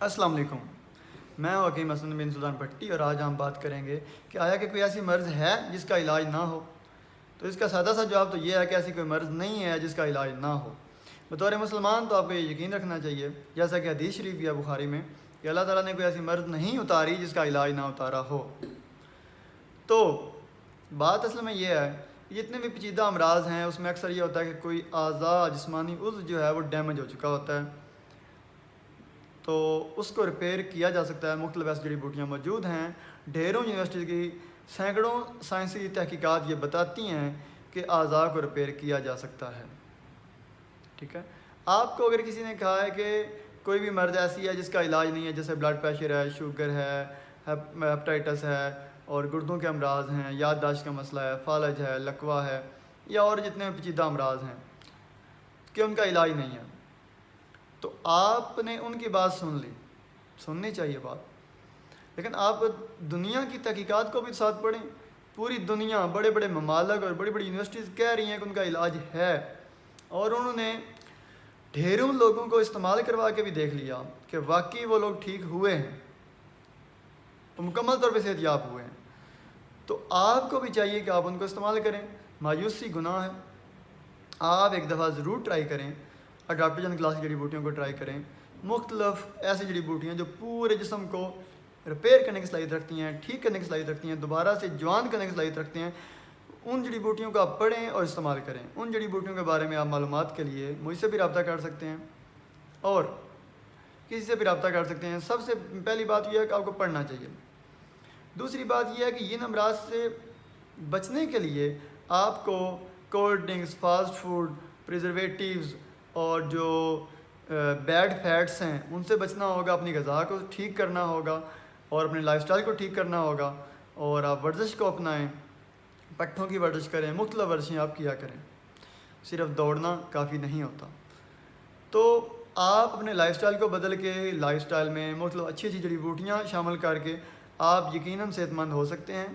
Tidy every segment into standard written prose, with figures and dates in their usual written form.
السلام علیکم، میں ہوں حکیم حسن بن سلطان بھٹی اور آج ہم بات کریں گے کہ آیا کہ کوئی ایسی مرض ہے جس کا علاج نہ ہو۔ تو اس کا سادہ سا جواب تو یہ ہے کہ ایسی کوئی مرض نہیں ہے جس کا علاج نہ ہو۔ بطور مسلمان تو آپ کو یہ یقین رکھنا چاہیے، جیسا کہ حدیث شریف یا بخاری میں، کہ اللہ تعالیٰ نے کوئی ایسی مرض نہیں اتاری جس کا علاج نہ اتارا ہو۔ تو بات اصل میں یہ ہے کہ جتنے بھی پیچیدہ امراض ہیں اس میں اکثر یہ ہوتا ہے کہ کوئی اعضاء جسمانی عضو جو ہے وہ ڈیمیج ہو چکا ہوتا ہے، تو اس کو ریپیئر کیا جا سکتا ہے۔ مختلف ایسی جڑی بوٹیاں موجود ہیں، ڈھیروں یونیورسٹی کی سینکڑوں سائنسی تحقیقات یہ بتاتی ہیں کہ اعضاء کو ریپیئر کیا جا سکتا ہے۔ ٹھیک ہے، آپ کو اگر کسی نے کہا ہے کہ کوئی بھی مرض ایسی ہے جس کا علاج نہیں ہے، جیسے بلڈ پریشر ہے، شوگر ہے، ہیپاٹائٹس ہے اور گردوں کے امراض ہیں، یادداشت کا مسئلہ ہے، فالج ہے، لکوہ ہے، یا اور جتنے پیچیدہ امراض ہیں کہ ان کا علاج نہیں ہے، تو آپ نے ان کی بات سننی چاہیے بات، لیکن آپ دنیا کی تحقیقات کو بھی ساتھ پڑھیں۔ پوری دنیا، بڑے بڑے ممالک اور بڑی بڑی یونیورسٹیز کہہ رہی ہیں کہ ان کا علاج ہے، اور انہوں نے ڈھیروں لوگوں کو استعمال کروا کے بھی دیکھ لیا کہ واقعی وہ لوگ ٹھیک ہوئے ہیں، تو مکمل طور پہ صحت یاب ہوئے ہیں۔ تو آپ کو بھی چاہیے کہ آپ ان کو استعمال کریں۔ مایوسی گناہ ہے، آپ ایک دفعہ ضرور ٹرائی کریں، اڈاپٹوجن کلاس کی جڑی بوٹیوں کو ٹرائی کریں۔ مختلف ایسی جڑی بوٹیاں جو پورے جسم کو ریپیئر کرنے کی صلاحیت رکھتی ہیں، ٹھیک کرنے کی صلاحیت رکھتی ہیں، دوبارہ سے جوان کرنے کی صلاحیت رکھتے ہیں، ان جڑی بوٹیوں کو آپ پڑھیں اور استعمال کریں۔ ان جڑی بوٹیوں کے بارے میں آپ معلومات کے لیے مجھ سے بھی رابطہ کر سکتے ہیں اور کسی سے بھی رابطہ کر سکتے ہیں۔ سب سے پہلی بات یہ ہے کہ آپ کو پڑھنا چاہیے۔ دوسری بات یہ ہے کہ ان امراض سے بچنے کے لیے آپ کو کولڈ ڈرنکس، فاسٹ فوڈ، پریزرویٹیوز اور جو بیڈ فیٹس ہیں ان سے بچنا ہوگا، اپنی غذا کو ٹھیک کرنا ہوگا اور اپنے لائف سٹائل کو ٹھیک کرنا ہوگا، اور آپ ورزش کو اپنائیں، پٹھوں کی ورزش کریں، مختلف ورزشیں آپ کیا کریں، صرف دوڑنا کافی نہیں ہوتا۔ تو آپ اپنے لائف سٹائل کو بدل کے لائف سٹائل میں مختلف اچھی اچھی جڑی بوٹیاں شامل کر کے آپ یقیناً صحت مند ہو سکتے ہیں۔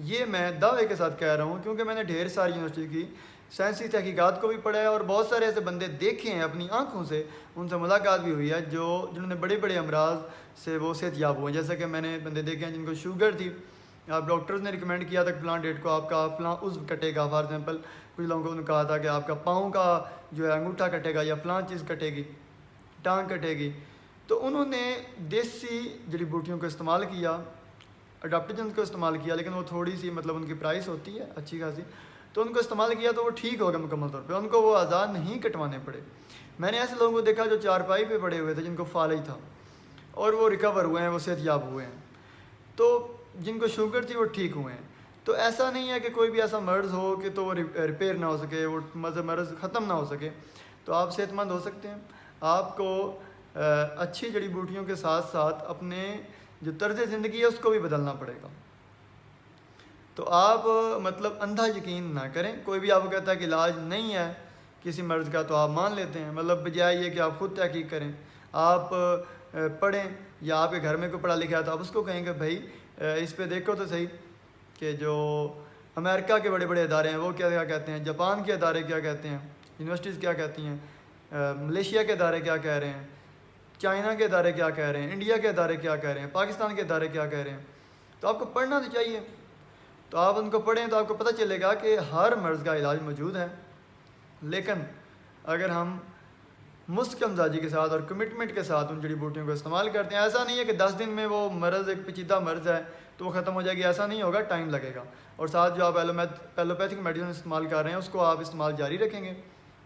یہ میں دعوے کے ساتھ کہہ رہا ہوں کیونکہ میں نے ڈھیر ساری یونیورسٹی کی سائنسی تحقیقات کو بھی پڑھا ہے اور بہت سارے ایسے بندے دیکھے ہیں اپنی آنکھوں سے، ان سے ملاقات بھی ہوئی ہے جنہوں نے بڑے بڑے امراض سے وہ صحت یاب ہوئے ہیں۔ جیسا کہ میں نے بندے دیکھے ہیں جن کو شوگر تھی، آپ ڈاکٹرز نے ریکمینڈ کیا تھا کہ فلاں ڈیٹ کو آپ کا فلاں عضو کٹے گا، فار ایگزامپل کچھ لوگوں کو کہا تھا کہ آپ کا پاؤں کا جو ہے انگوٹھا کٹے گا یا فلاں چیز کٹے گی، ٹانگ کٹے گی، تو انہوں نے دیسی جڑی بوٹیوں کو استعمال کیا، اڈاپٹوجن کو استعمال کیا، لیکن وہ تھوڑی سی مطلب ان کی پرائس ہوتی ہے اچھی خاصی، تو ان کو استعمال کیا تو وہ ٹھیک ہو گیا مکمل طور پہ، ان کو وہ اعضاء نہیں کٹوانے پڑے۔ میں نے ایسے لوگوں کو دیکھا جو چارپائی پہ پڑے ہوئے تھے، جن کو فالج تھا اور وہ ریکور ہوئے ہیں، وہ صحت یاب ہوئے ہیں، تو جن کو شوگر تھی وہ ٹھیک ہوئے ہیں۔ تو ایسا نہیں ہے کہ کوئی بھی ایسا مرض ہو کہ تو وہ ریپیئر نہ ہو سکے، وہ مرض ختم نہ ہو سکے، تو آپ صحت مند ہو سکتے ہیں۔ آپ کو اچھی جڑی بوٹیوں کے ساتھ ساتھ اپنے جو طرز زندگی ہے اس کو بھی بدلنا پڑے گا۔ تو آپ مطلب اندھا یقین نہ کریں، کوئی بھی آپ کو کہتا ہے کہ علاج نہیں ہے کسی مرض کا تو آپ مان لیتے ہیں، مطلب بجائے یہ کہ آپ خود تحقیق کریں، آپ پڑھیں، یا آپ کے گھر میں کوئی پڑھا لکھا ہے تو آپ اس کو کہیں کہ بھائی اس پہ دیکھو تو صحیح کہ جو امریکہ کے بڑے بڑے ادارے ہیں وہ کیا کہتے ہیں، جاپان کے ادارے کیا کہتے ہیں، یونیورسٹیز کیا کہتی ہیں، ملیشیا کے ادارے کیا کہہ رہے ہیں، چائنا کے ادارے کیا کہہ رہے ہیں، انڈیا کے ادارے کیا کہہ رہے ہیں، پاکستان کے ادارے کیا کہہ رہے ہیں۔ تو آپ کو پڑھنا تو چاہیے، تو آپ ان کو پڑھیں تو آپ کو پتہ چلے گا کہ ہر مرض کا علاج موجود ہے۔ لیکن اگر ہم مستقل مزاجی کے ساتھ اور کمٹمنٹ کے ساتھ ان جڑی بوٹیوں کو استعمال کرتے ہیں، ایسا نہیں ہے کہ 10 دن میں وہ مرض ایک پیچیدہ مرض ہے تو وہ ختم ہو جائے گی، ایسا نہیں ہوگا، ٹائم لگے گا۔ اور ساتھ جو آپ ایلوپیتھک میڈیسن استعمال کر رہے ہیں اس کو آپ استعمال جاری رکھیں گے،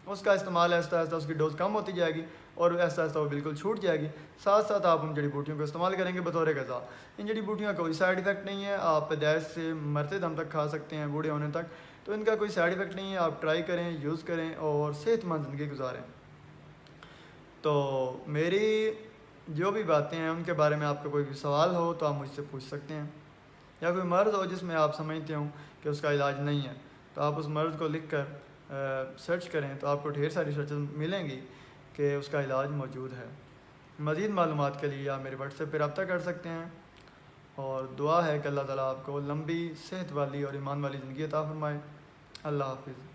اس کا استعمال آہستہ آہستہ اس کی ڈوز کم ہوتی جائے گی اور آہستہ آہستہ وہ بالکل چھوٹ جائے گی۔ ساتھ ساتھ آپ ان جڑی بوٹیوں کو استعمال کریں گے بطور غذا۔ ان جڑی بوٹیوں کا کوئی سائیڈ ایفیکٹ نہیں ہے، آپ پیدائش سے مرتے دم تک کھا سکتے ہیں، بوڑھے ہونے تک، تو ان کا کوئی سائیڈ ایفیکٹ نہیں ہے۔ آپ ٹرائی کریں، یوز کریں اور صحت مند زندگی گزاریں۔ تو میری جو بھی باتیں ہیں ان کے بارے میں آپ کا کوئی بھی سوال ہو تو آپ مجھ سے پوچھ سکتے ہیں، یا کوئی مرض ہو جس میں آپ سمجھتے ہوں کہ اس کا علاج نہیں ہے تو آپ اس مرض کو لکھ کر سرچ کریں تو آپ کو ڈھیر ساری سرچز ملیں گی کہ اس کا علاج موجود ہے۔ مزید معلومات کے لیے آپ میرے واٹس ایپ پہ رابطہ کر سکتے ہیں، اور دعا ہے کہ اللہ تعالیٰ آپ کو لمبی صحت والی اور ایمان والی زندگی عطا فرمائے۔ اللہ حافظ۔